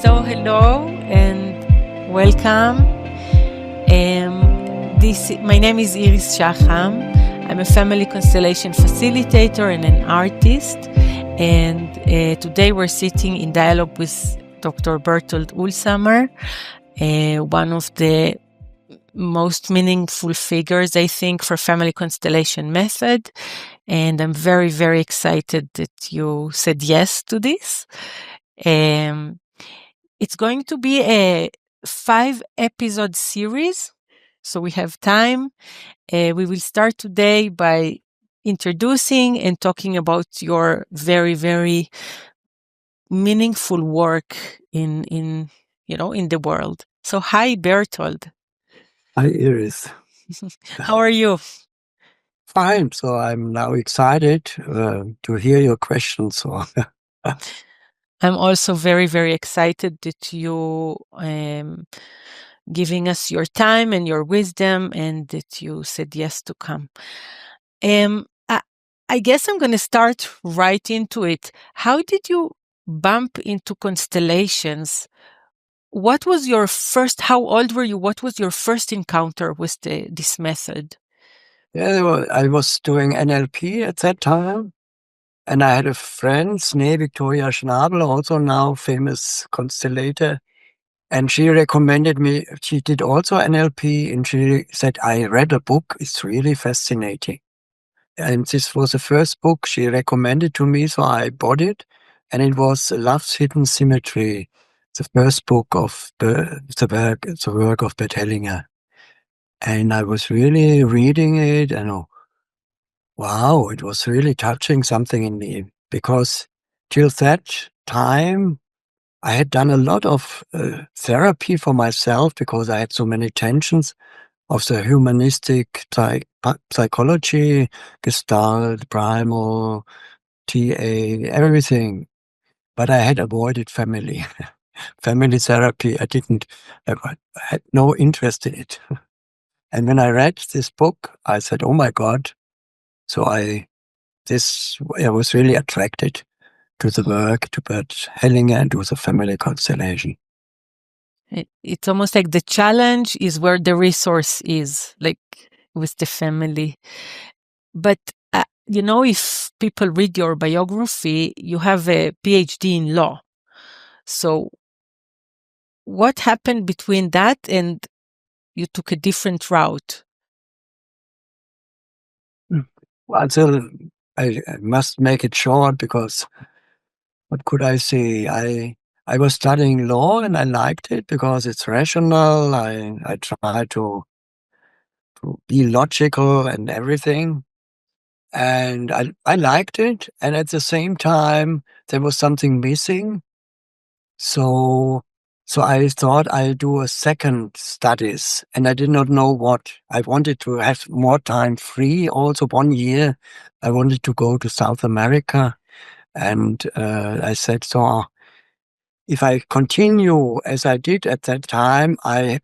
So hello and welcome. My name is Iris Shaham. I'm a family constellation facilitator and an artist. And today we're sitting in dialogue with Dr. Bertold Ulsamer, one of the most meaningful figures, I think, for family constellation method. And I'm very, very excited that you said yes to this. It's going to be a 5-episode series, so we have time. We will start today by introducing and talking about your very, very meaningful work in the world. So, hi, Bertold. Hi, Iris. How are you? Fine. So I'm now excited to hear your questions. So I'm also very, very excited that you giving us your time and your wisdom, and that you said yes to come. I guess I'm going to start right into it. How did you bump into constellations? What was your first? How old were you? What was your first encounter with this method? yeah, well, I was doing NLP at that time, and I had a friend, Sneh Victoria Schnabel, also now famous constellator, and she recommended me. She did also NLP, and she said, I read a book. It's really fascinating. And this was the first book she recommended to me, so I bought it. And it was Love's Hidden Symmetry, the first book of the work of Bert Hellinger. And I was really reading it, and wow, it was really touching something in me. Because till that time, I had done a lot of therapy for myself because I had so many tensions of the humanistic psychology, Gestalt, primal, TA, everything. But I had avoided family therapy. I had no interest in it. And when I read this book, I said, oh my God. So I was really attracted to the work, to Bert Hellinger and to the family constellation. It's almost like the challenge is where the resource is, like with the family. But if people read your biography, you have a PhD in law. So what happened between that and you took a different route? Until I must make it short because what could I say? I was studying law and I liked it because it's rational. I try to be logical and everything. And I liked it. And at the same time, there was something missing. So I thought I'd do a second studies, and I did not know what. I wanted to have more time free. Also 1 year, I wanted to go to South America. And I said, so if I continue as I did at that time, I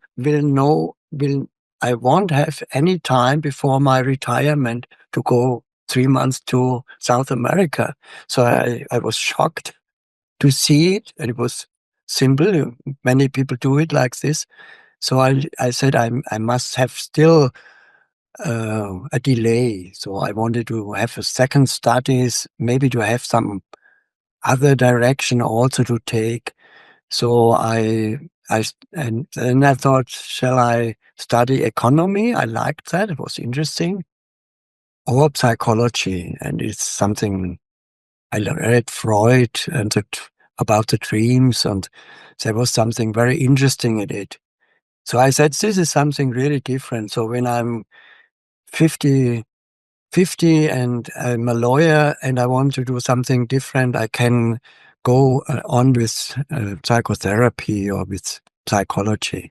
won't have any time before my retirement to go 3 months to South America. So I was shocked to see it. And it was simple. Many people do it like this. So I said I must have still a delay. So I wanted to have a second studies, maybe to have some other direction also to take. So and then I thought, shall I study economy? I liked that. It was interesting. Or psychology. And it's something I read Freud and about the dreams, and there was something very interesting in it. So I said, this is something really different. So when I'm 50 and I'm a lawyer and I want to do something different, I can go on with psychotherapy or with psychology.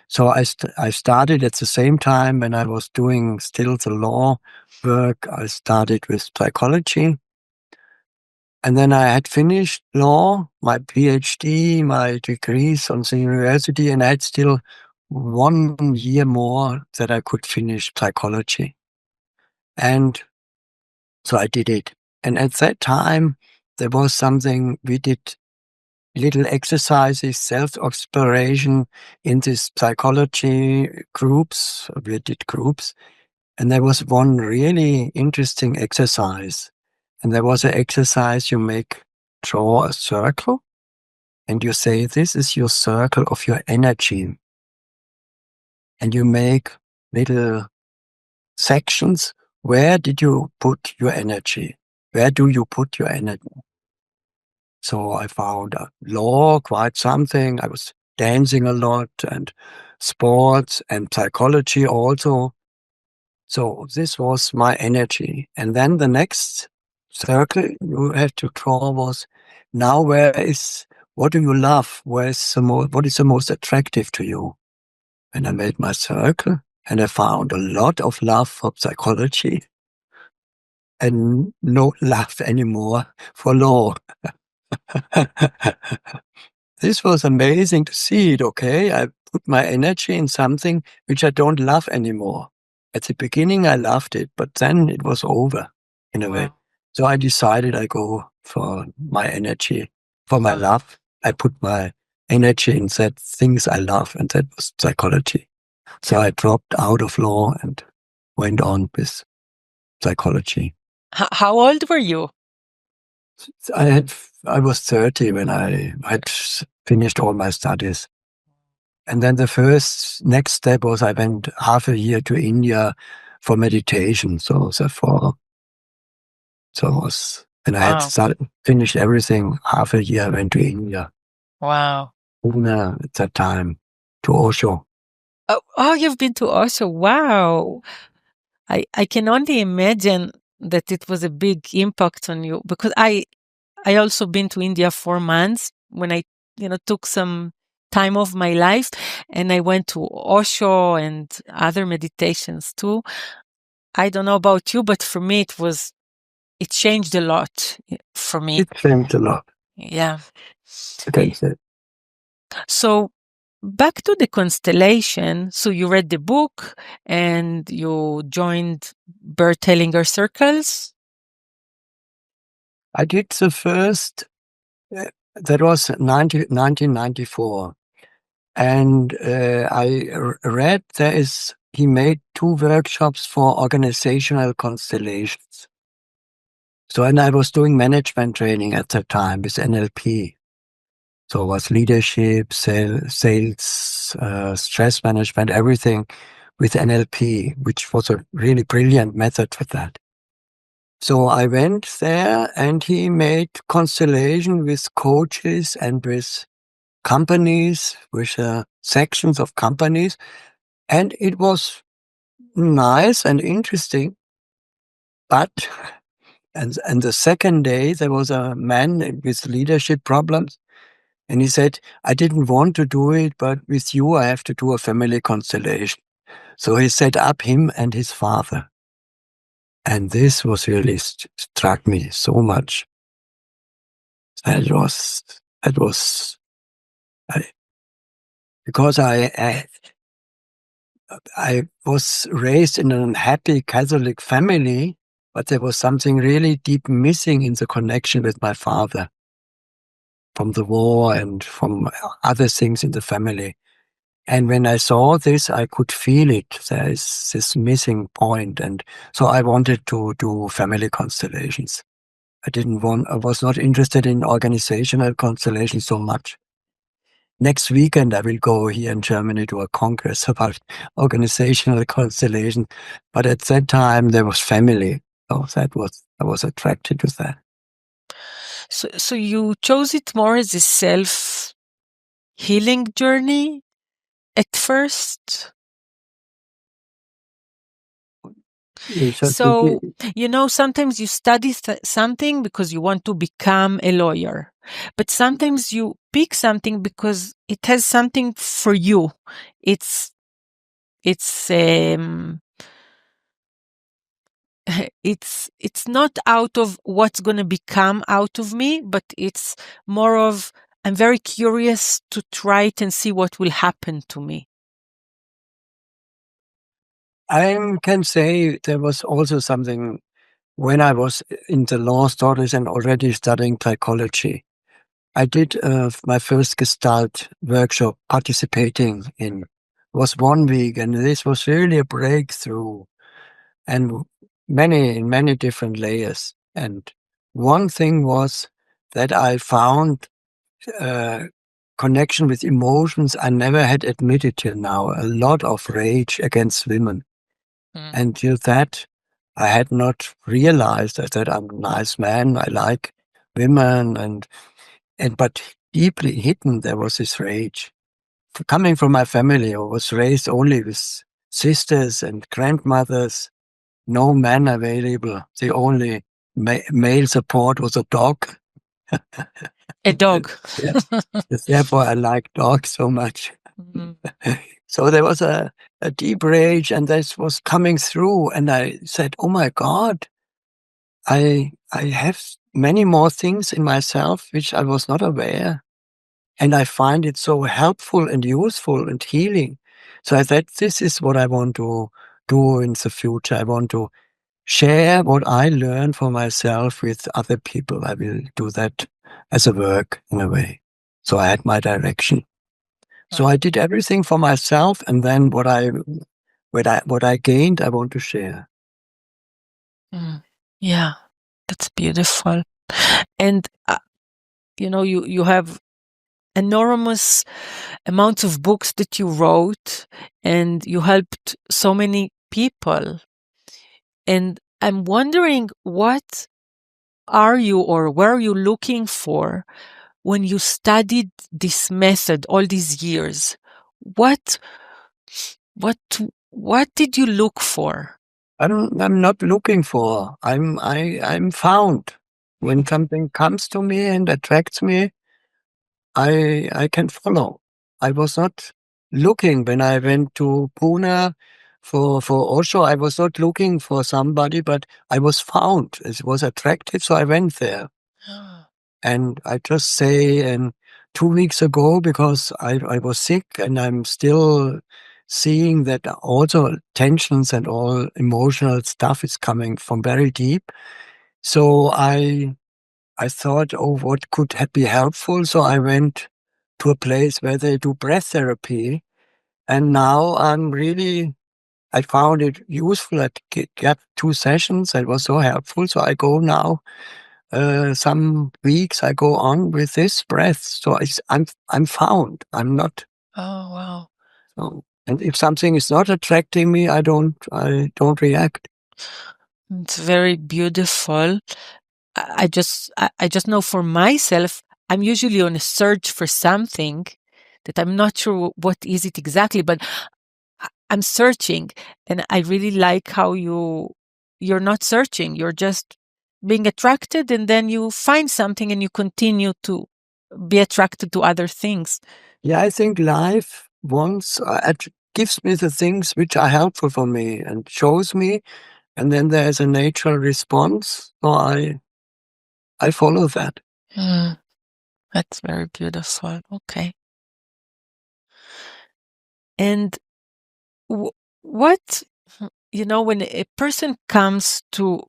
So I started at the same time when I was doing still the law work. I started with psychology. And then I had finished law, my PhD, my degrees on the university, and I had still 1 year more that I could finish psychology. And so I did it. And at that time, there was something we did little exercises, self-exploration in these psychology groups. We did groups. And there was one really interesting exercise. And there was an exercise draw a circle, and you say, this is your circle of your energy. And you make little sections. Where did you put your energy? Where do you put your energy? So I found law quite something. I was dancing a lot, and sports and psychology also. So this was my energy. And then the next circle you had to draw was, now what do you love? What is the most attractive to you? And I made my circle, and I found a lot of love for psychology and no love anymore for law. This was amazing to see it, okay? I put my energy in something which I don't love anymore. At the beginning, I loved it, but then it was over in a way. So I decided I go for my energy, for my love. I put my energy in that things I love, and that was psychology. So I dropped out of law and went on with psychology. How old were you? I was 30 when I had finished all my studies. And then the next step was I went half a year to India for meditation. And I had finished everything. Half a year I went to India. Wow. At that time, to Osho. Oh, you've been to Osho. Wow. I can only imagine that it was a big impact on you, because I also been to India 4 months when I, took some time of my life, and I went to Osho and other meditations too. I don't know about you, but for me it changed a lot for me. It changed a lot. Yeah. That's it. So back to the constellation. So you read the book and you joined Bert Hellinger circles? I did the first, that was 1994. And I read he made 2 workshops for organizational constellations. So, and I was doing management training at that time with NLP. So it was leadership, sales, stress management, everything with NLP, which was a really brilliant method for that. So I went there, and he made constellation with coaches and with companies, with sections of companies. And it was nice and interesting. But, and the second day, there was a man with leadership problems. And he said, I didn't want to do it, but with you, I have to do a family constellation. So he set up him and his father. And this was really struck me so much. Because I was raised in an unhappy Catholic family, but there was something really deep missing in the connection with my father from the war and from other things in the family. And when I saw this, I could feel it. There is this missing point. And so I wanted to do family constellations. I was not interested in organizational constellations so much. Next weekend, I will go here in Germany to a congress about organizational constellation. But at that time, there was family. So I was attracted to that. So you chose it more as a self-healing journey at first? So, sometimes you study something because you want to become a lawyer, but sometimes you pick something because it has something for you. It's it's not out of what's going to become out of me, but it's more of, I'm very curious to try it and see what will happen to me. I can say there was also something when I was in the law studies and already studying psychology. I did my first Gestalt workshop participating in. Was 1 week, and this was really a breakthrough, and in many different layers. And one thing was that I found connection with emotions I never had admitted till now. A lot of rage against women. And till that, I had not realized. I said, I'm a nice man. I like women, but deeply hidden there was this rage. Coming from my family, I was raised only with sisters and grandmothers, no man available. The only male support was a dog. A dog. Yes. Therefore, I like dogs so much. So there was a deep rage, and this was coming through. And I said, oh my God, I have many more things in myself which I was not aware. And I find it so helpful and useful and healing. So I said, this is what I want to do in the future. I want to share what I learned for myself with other people. I will do that as a work in a way. So I had my direction. So I did everything for myself, and then what I gained, I want to share. Yeah, that's beautiful. And you have enormous amounts of books that you wrote, and you helped so many people. And I'm wondering, what are you or were you looking for when you studied this method all these years? What did you look for? I'm not looking for. I'm found. When something comes to me and attracts me, I can follow. I was not looking when I went to Pune for Osho. I was not looking for somebody, but I was found. It was attractive, so I went there. And I just say, 2 weeks ago, because I was sick, and I'm still seeing that also tensions and all emotional stuff is coming from very deep. So I thought, oh, what could be helpful? So I went to a place where they do breath therapy. And now I found it useful. I got 2 sessions. It was so helpful. So I go now, some weeks I go on with this breath. So I'm found. I'm not. Oh, wow. So, and if something is not attracting me, I don't react. It's very beautiful. I just know for myself, I'm usually on a search for something that I'm not sure what is it exactly, but I'm searching, and I really like how you're not searching, you're just being attracted, and then you find something and you continue to be attracted to other things. Yeah, I think life gives me the things which are helpful for me and shows me, and then there's a natural response. So I follow that. That's very beautiful. Okay. And what, when a person comes to,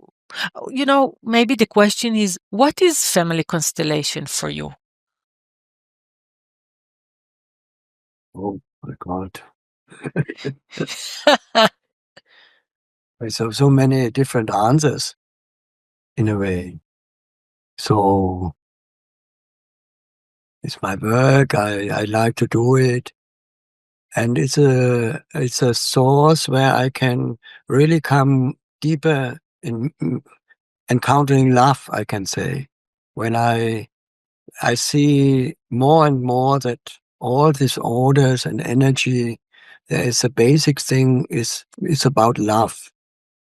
maybe the question is, what is family constellation for you? Oh my God. There's so many different answers in a way. So it's my work. I like to do it. And it's a source where I can really come deeper in encountering love, I can say. When I see more and more that all these orders and energy, there is a basic thing is about love,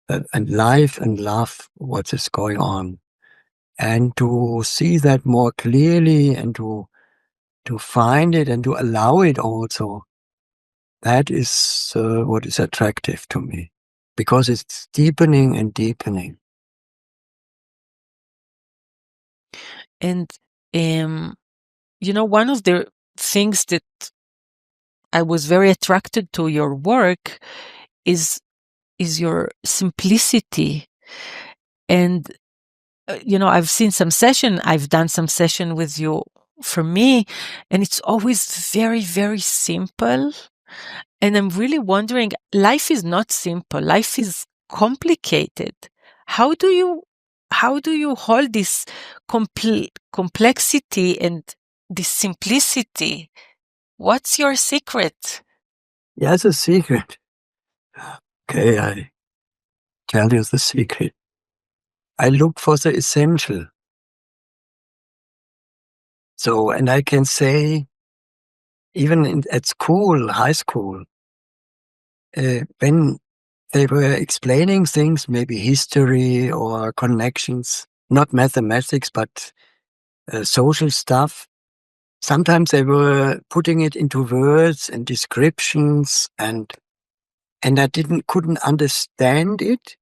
and life and love, what is going on. And to see that more clearly, and to find it and to allow it also, that is what is attractive to me, because it's deepening and deepening. And, one of the things that I was very attracted to your work is your simplicity. And, I've done some session with you for me, and it's always very, very simple. And I'm really wondering, life is not simple. Life is complicated. How do you how do you hold this complexity and this simplicity? What's your secret? Yeah, it's a secret. Okay, I tell you the secret. I look for the essential. So, and I can say, even at school, high school, when they were explaining things, maybe history or connections, not mathematics, but social stuff, sometimes they were putting it into words and descriptions, and I couldn't understand it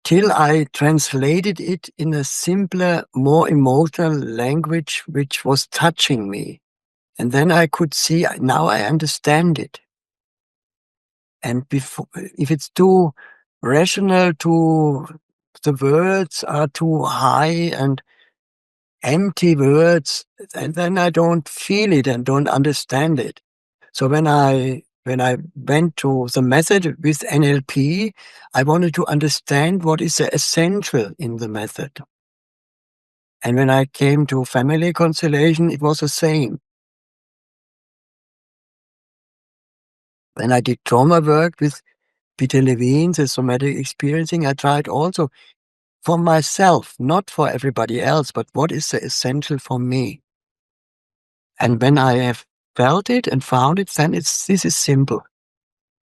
till I translated it in a simpler, more emotional language, which was touching me. And then I could see, now I understand it. And before, if it's too rational, the words are too high and empty words, and then I don't feel it and don't understand it. So when I went to the method with NLP, I wanted to understand what is the essential in the method. And when I came to family constellation, it was the same. When I did trauma work with Peter Levine, the somatic experiencing, I tried also for myself, not for everybody else, but what is the essential for me? And when I have felt it and found it, then this is simple,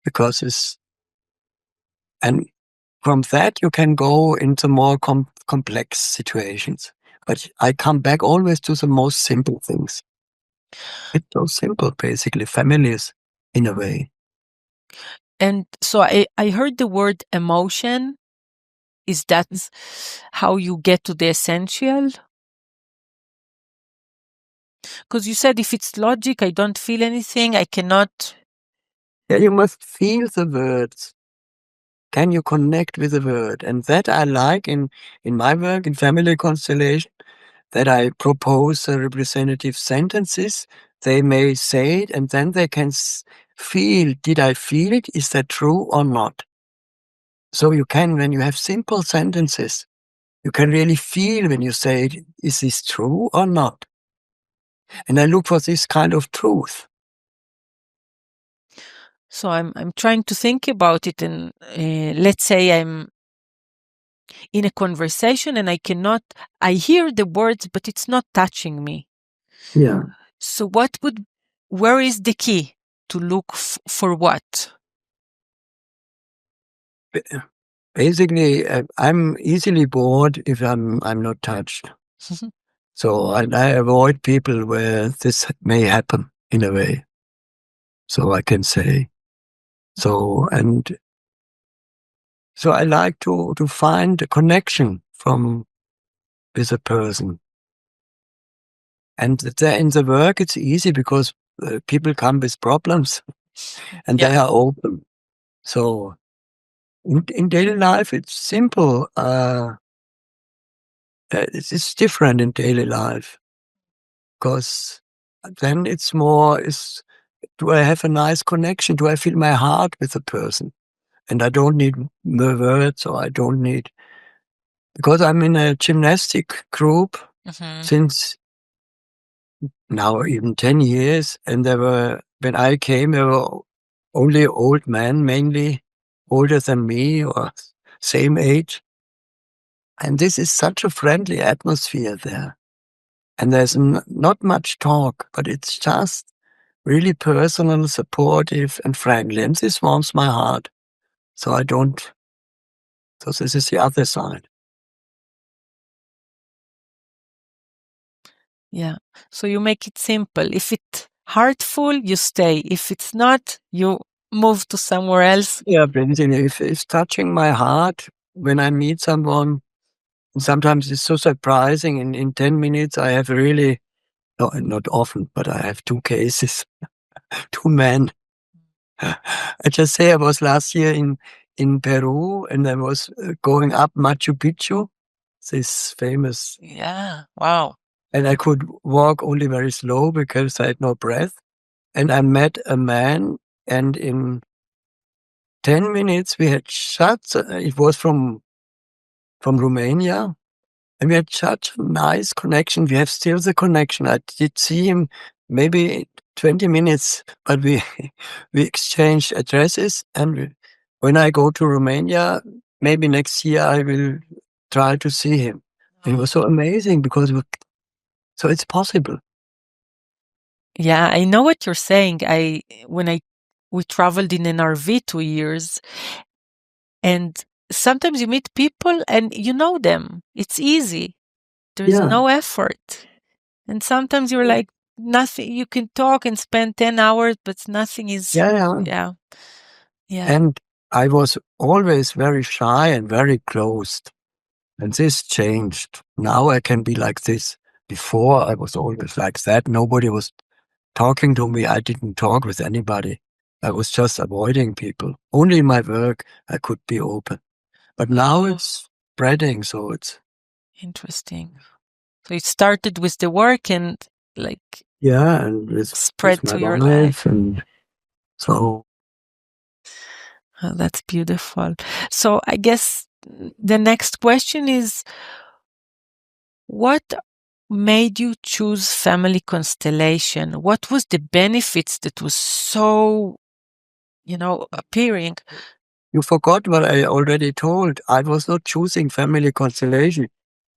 because and from that you can go into more complex situations. But I come back always to the most simple things. It's so simple, basically, families, in a way. And so I heard the word emotion. Is that how you get to the essential? Because you said if it's logic, I don't feel anything, I cannot. Yeah, you must feel the words. Can you connect with the word? And that I like in my work in family constellation, that I propose the representative sentences. They may say it, and then they can feel, did I feel it? Is that true or not? So you can, when you have simple sentences, you can really feel when you say, is this true or not? And I look for this kind of truth. So I'm trying to think about it, and let's say I'm in a conversation and I hear the words, but it's not touching me. Yeah. So where is the key to look for what? Basically, I'm easily bored if I'm not touched. So I avoid people where this may happen in a way. So I can say. So I like to find a connection with a person. And there in the work it's easy because people come with problems and Yeah. they are open. So in daily life it's simple. It's different in daily life, because then it's more, do I have a nice connection? Do I feel my heart with a person? And I don't need the words, or I don't need, because I'm in a gymnastic group since now even 10 years. And when I came, there were only old men, mainly older than me or same age. And this is such a friendly atmosphere there. And there's not much talk, but it's just really personal, supportive, and friendly. And this warms my heart. So this is the other side. Yeah. So you make it simple. If it's heartful, you stay. If it's not, you move to somewhere else. Yeah, basically, if it's touching my heart when I meet someone, sometimes it's so surprising. In 10 minutes, I have really, no, not often, but I have two cases, two men. I just say I was last year in Peru, and I was going up Machu Picchu, this famous. Yeah. Wow. and I could walk only very slow because I had no breath. And I met a man, and in 10 minutes we had it was from Romania, and we had such a nice connection. We have still the connection. I did see him maybe 20 minutes, but we we exchanged addresses. And when I go to Romania, maybe next year I will try to see him. And it was so amazing because so it's possible. Yeah, I know what you're saying. We traveled in an RV 2 years, and sometimes you meet people and you know them. It's easy. There's Yeah, no effort. And sometimes you're like, nothing, you can talk and spend 10 hours, but nothing is, yeah. yeah, yeah. And I was always very shy and very closed. And this changed. Now I can be like this. Before I was always like that. Nobody was talking to me. I didn't talk with anybody. I was just avoiding people. Only in my work I could be open. But now it's spreading, so it's Interesting. So it started with the work and like and with spread my to your life, life. and so Oh, that's beautiful. So I guess the next question is, what made you choose family constellation? What was the benefits that was so, appearing? you forgot what I already told. I was not choosing family constellation.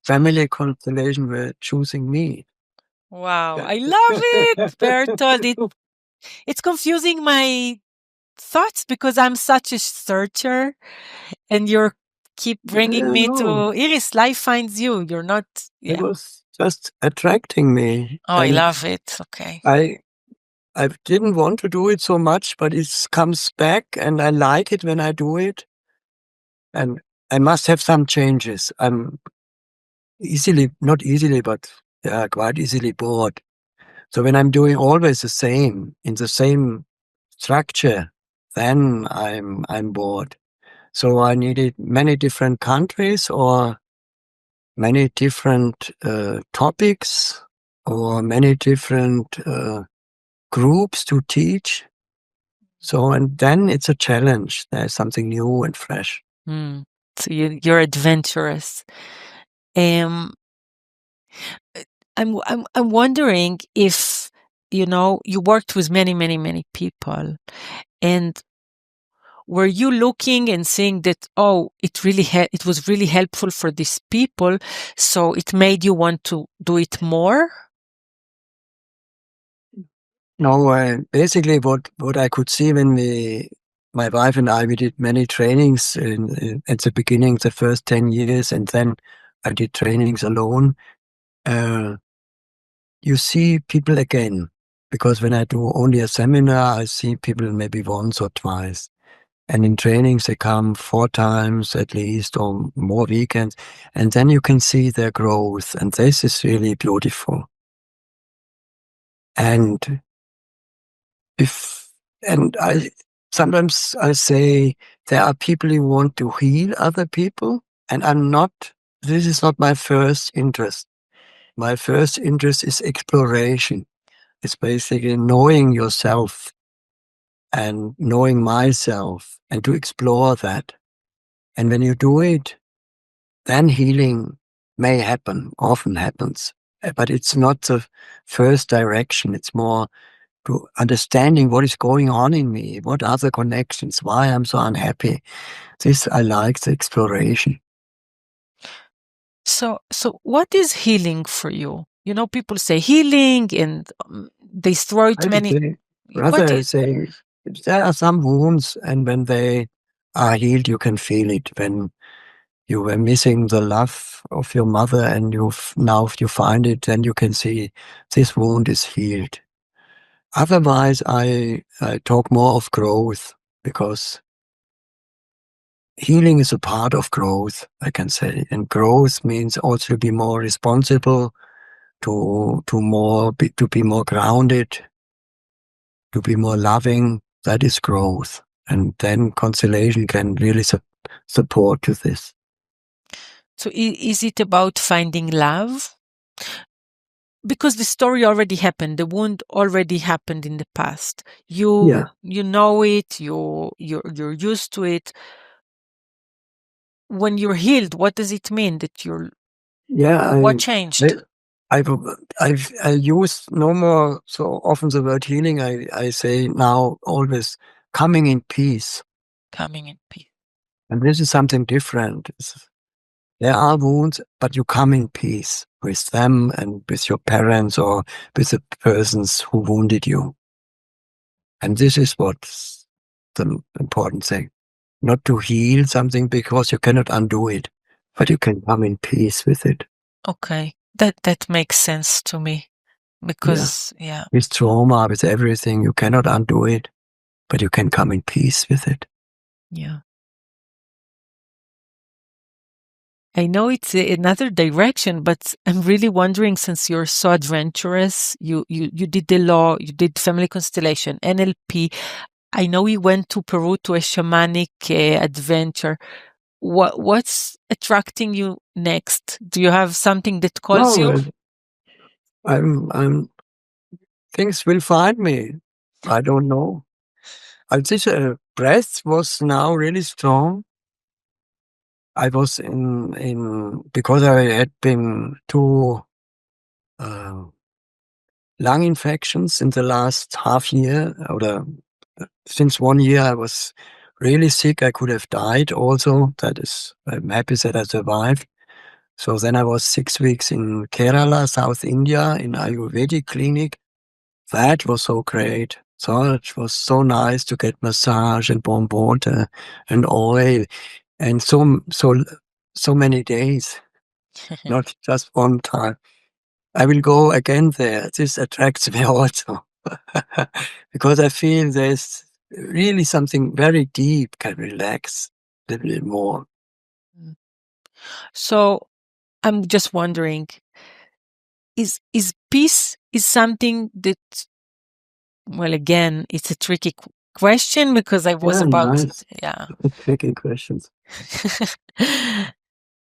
Family constellation were choosing me. Wow, I love it, Bertold. It's confusing my thoughts because I'm such a searcher, and you're keep bringing me No, to Iris. Life finds you. You're not. it Yeah. was just attracting me, Oh, I and love it. Okay. I didn't want to do it so much, but it comes back, and I like it when I do it. And I must have some changes. I'm not easily, but quite easily bored. So when I'm doing always the same in the same structure, then I'm bored. So I needed many different countries or many different topics or many different groups to teach. So, and then it's a challenge. There's something new and fresh. Mm. So you're adventurous. Um, I'm wondering if you worked with many, many, many people, and were you looking and seeing that, oh, it was really helpful for these people, so it made you want to do it more? No, basically what I could see when my wife and we did many trainings at the beginning, the first 10 years, and then I did trainings alone. You see people again, because when I do only a seminar, I see people maybe once or twice. And in trainings, they come 4 times at least or more weekends. And then you can see their growth. And this is really beautiful. And sometimes I say there are people who want to heal other people. And this is not my first interest. My first interest is exploration. It's basically knowing yourself and knowing myself and to explore that. And when you do it, then healing may happen, often happens, but it's not the first direction. It's more to understanding what is going on in me, what are the connections, why I'm so unhappy. I like the exploration. So what is healing for you? People say healing, and they throw it I would many. say, What rather I is? say, there are some wounds, and when they are healed, you can feel it. When you were missing the love of your mother and now you find it, then you can see this wound is healed. Otherwise, I talk more of growth, because healing is a part of growth, I can say. And growth means also to be more responsible, to be more grounded, to be more loving. That is growth. And then constellation can really support to this. So is it about finding love? because the story already happened, the wound already happened in the past. You know it, you're used to it. When you're healed, what does it mean that you're? What changed? I use no more so often the word healing. I say now always coming in peace. Coming in peace. And this is something different. There are wounds, but you come in peace with them and with your parents or with the persons who wounded you. And this is what's the important thing. Not to heal something because you cannot undo it, but you can come in peace with it. Okay. That makes sense to me. Because, with trauma, with everything, you cannot undo it, but you can come in peace with it. Yeah. I know it's another direction, but I'm really wondering, since you're so adventurous, you did the law, you did family constellation, NLP. I know you went to Peru to a shamanic adventure. What's attracting you next? Do you have something that calls you? I'm things will find me. I don't know. This breath was now really strong. I was in because I had been to lung infections in the last half year, or since 1 year I was really sick. I could have died also. I'm happy that I survived. So then I was 6 weeks in Kerala, South India, in Ayurvedic clinic. That was so great. So it was so nice to get massage and warm water and oil and so many days, not just one time. I will go again there. This attracts me also because I feel there's really something very deep can relax a little bit more. So I'm just wondering, is peace is something that, well, again, it's a tricky question because I was tricky questions.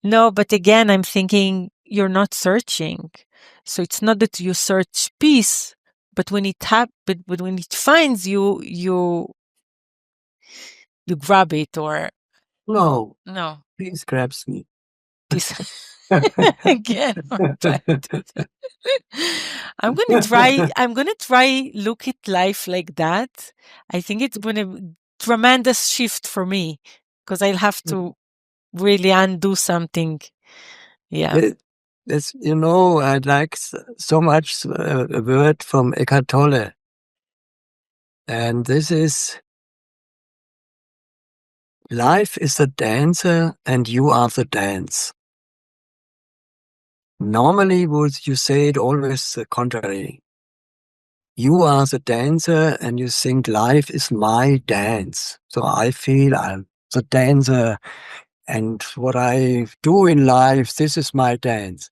No, but again, I'm thinking you're not searching. So it's not that you search peace, but when but when it finds you, you grab it, or no, no, peace grabs me. This again. I'm gonna try look at life like that. I think it's been a tremendous shift for me because I'll have to really undo something. Yeah. I like so much a word from Eckhart Tolle. And this is, life is a dancer and you are the dance. Normally, would you say it always the contrary? You are the dancer and you think life is my dance. So I feel I'm the dancer and what I do in life, this is my dance.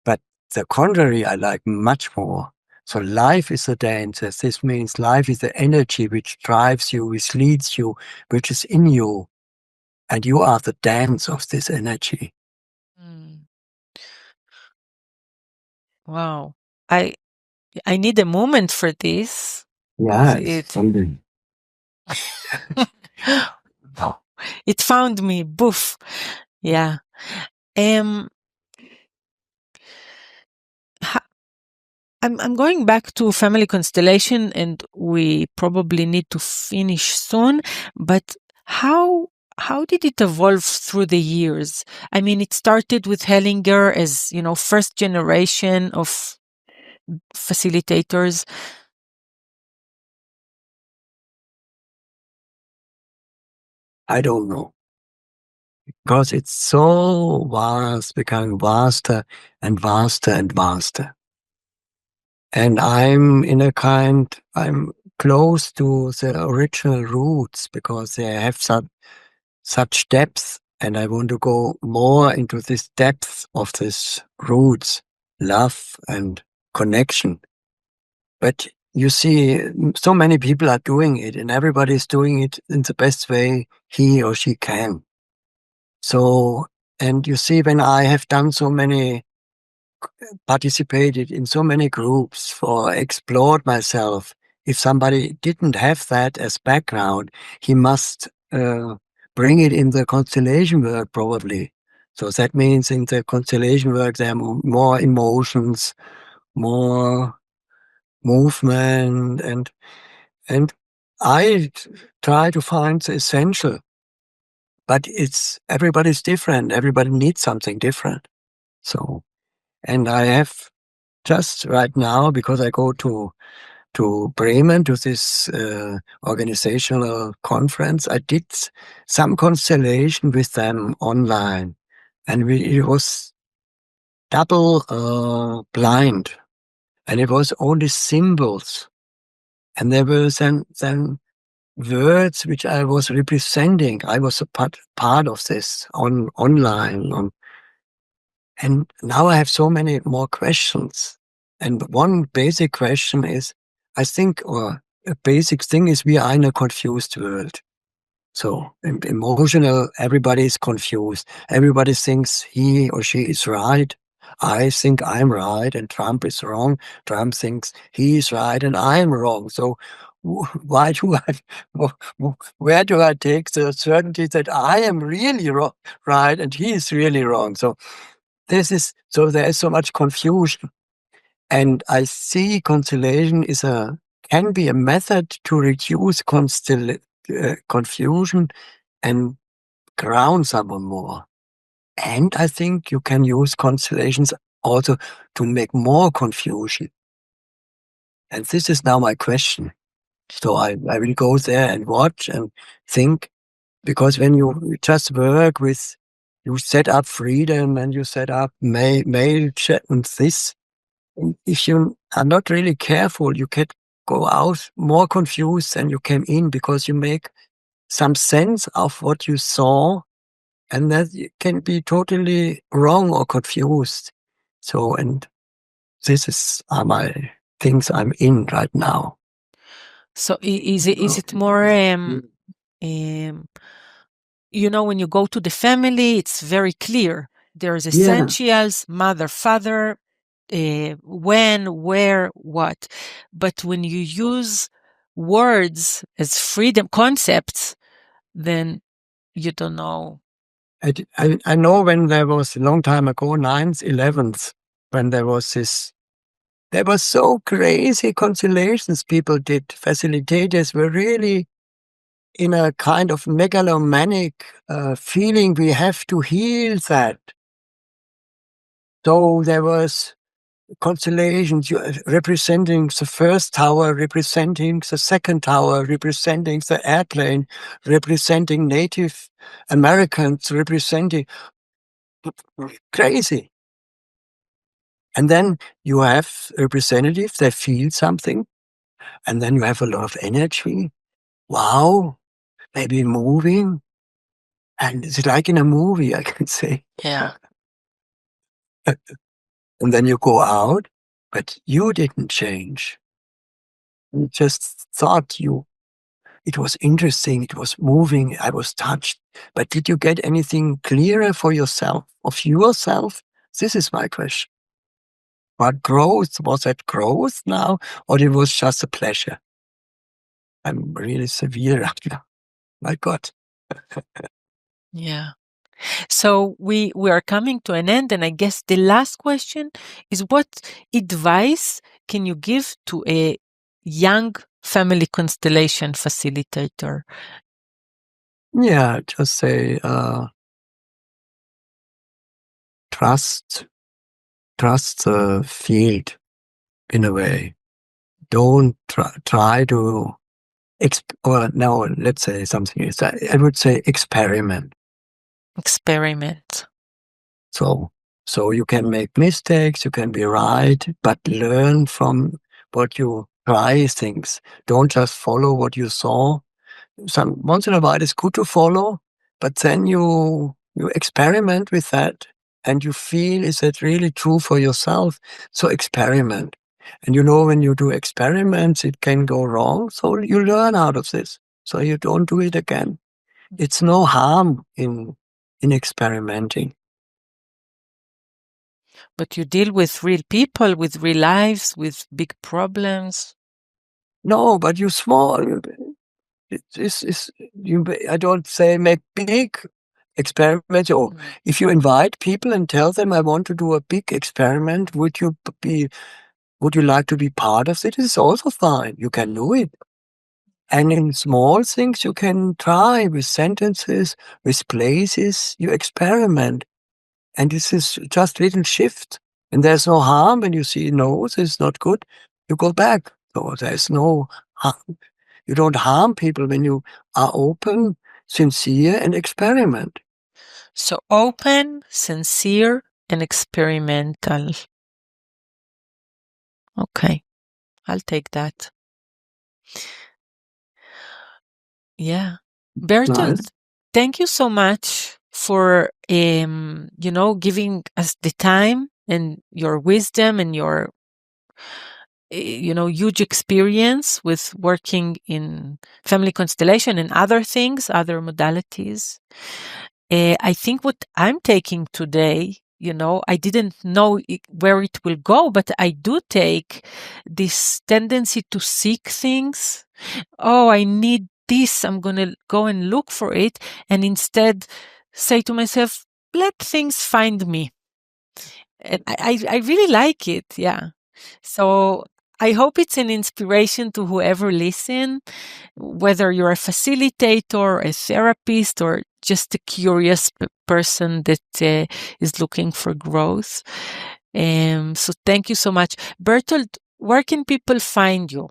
But the contrary, I like much more. So life is a dancer. This means life is the energy which drives you, which leads you, which is in you. And you are the dance of this energy. Wow. I need a moment for this. Yeah, it's something. It found me. Boof. Yeah. I'm going back to family constellation, and we probably need to finish soon. But how did it evolve through the years? I mean, it started with Hellinger as, first generation of facilitators. I don't know. Because it's so vast, becoming vaster and vaster and vaster. And I'm close to the original roots because they have such depth, and I want to go more into this depth of this roots, love and connection. But you see, so many people are doing it, and everybody's doing it in the best way he or she can. So, and you see, when I have done so many participated in so many groups or explored myself. If somebody didn't have that as background, he must bring it in the constellation work probably. So that means in the constellation work there are more emotions, more movement, and I try to find the essential. But everybody's different. Everybody needs something different. So, and I have just right now, because I go to Bremen to this organizational conference, I did some constellation with them online, and it was double blind, and it was only symbols, and there were then words which I was representing. I was a part of this online. And now I have so many more questions. And one basic question is, I think, or a basic thing is, we are in a confused world. So emotional, everybody is confused. Everybody thinks he or she is right. I think I'm right and Trump is wrong. Trump thinks he is right and I'm wrong. So why do where do I take the certainty that I am really right and he is really wrong? So there is so much confusion. And I see constellation can be a method to reduce confusion and ground someone more. And I think you can use constellations also to make more confusion. And this is now my question. So I will go there and watch and think, because when you just work with, you set up freedom and you set up mail chat and this, if you are not really careful, you can go out more confused than you came in, because you make some sense of what you saw, and that can be totally wrong or confused. So, and are my things I'm in right now. So is it more when you go to the family, it's very clear. There's essentials, mother, father, when, where, what. But when you use words as freedom concepts, then you don't know. I know when there was a long time ago, 9/11, when there was so crazy constellations people did. Facilitators were really in a kind of megalomaniac feeling, we have to heal that. So there was constellations representing the first tower, representing the second tower, representing the airplane, representing Native Americans, representing crazy. And then you have representatives that feel something, and then you have a lot of energy. Wow, maybe moving. And it's like in a movie, I can say. Yeah. And then you go out, but you didn't change. You just thought it was interesting, it was moving, I was touched. But did you get anything clearer for yourself, of yourself? This is my question. What growth? Was that growth now, or it was just a pleasure? I'm really severe right now. My God. Yeah. So we are coming to an end, and I guess the last question is, what advice can you give to a young family constellation facilitator? Yeah, just say trust the field in a way. Don't try to let's say something else. I would say experiment. Experiment. So you can make mistakes, you can be right, but learn from what you try things. Don't just follow what you saw. Once in a while it's good to follow, but then you experiment with that and you feel, is that really true for yourself? So experiment. And when you do experiments, it can go wrong. So you learn out of this. So you don't do it again. It's no harm in experimenting. But you deal with real people, with real lives, with big problems. No, but you small. This is you. I don't say make big experiments. Or if you invite people and tell them I want to do a big experiment, would you like to be part of it? It's also fine. You can do it. And in small things, you can try with sentences, with places. You experiment, and this is just little shift. And there's no harm when you see no, this is not good. You go back. So there's no harm. You don't harm people when you are open, sincere, and experiment. So open, sincere, and experimental. Okay, I'll take that. Yeah. Bertold, Nice. thank you so much for giving us the time and your wisdom and your huge experience with working in family constellation and other things, other modalities. I think what I'm taking today, I didn't know where it will go, but I do take this tendency to seek things. Oh, I need this. I'm going to go and look for it. And instead say to myself, let things find me. And I really like it. Yeah. So I hope it's an inspiration to whoever listen, whether you're a facilitator, a therapist, or just a curious person that is looking for growth. So thank you so much. Bertold, where can people find you?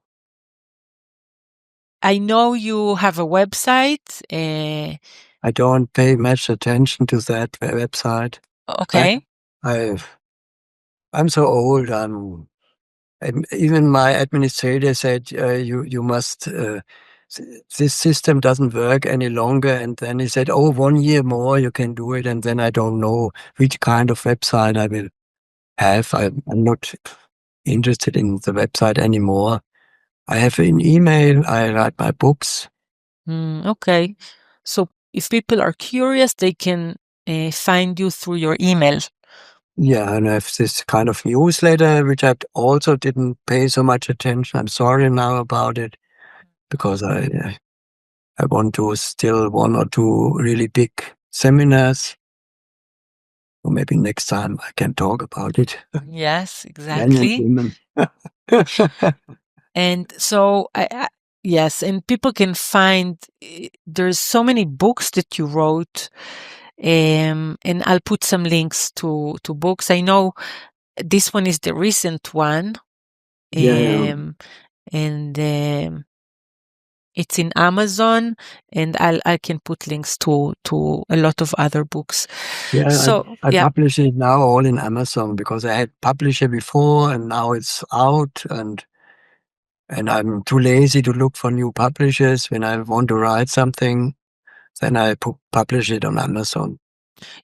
I know you have a website. I don't pay much attention to that website. Okay. I'm so old. Even my administrator said, you must, this system doesn't work any longer. And then he said, oh, 1 year more, you can do it. And then I don't know which kind of website I will have. I'm not interested in the website anymore. I have an email. I write my books. Okay. So if people are curious, they can find you through your email. Yeah, and I have this kind of newsletter, which I also didn't pay so much attention. I'm sorry now about it, because I want to still 1 or 2 really big seminars. Or maybe next time I can talk about it. Yes, Men and exactly. women. And so, yes, and people can find, there's so many books that you wrote, and I'll put some links to books. I know this one is the recent one, Yeah. and it's in Amazon, and I can put links to a lot of other books. Yeah, So I yeah, publish it now all in Amazon, because I had published it before and now it's out, and I'm too lazy to look for new publishers. When I want to write something, then I publish it on Amazon.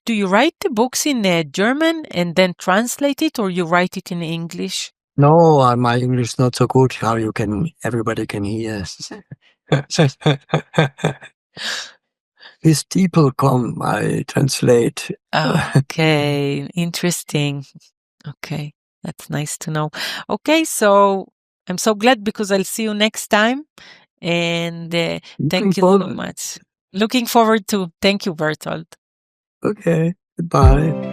do you write the books in German and then translate it, or you write it in English? No, my English is not so good. How everybody can hear. With people come, I translate. Okay, interesting. Okay, that's nice to know. Okay, so I'm so glad, because I'll see you next time. And thank you so much. Looking forward to. Thank you, Bertold. Okay, goodbye.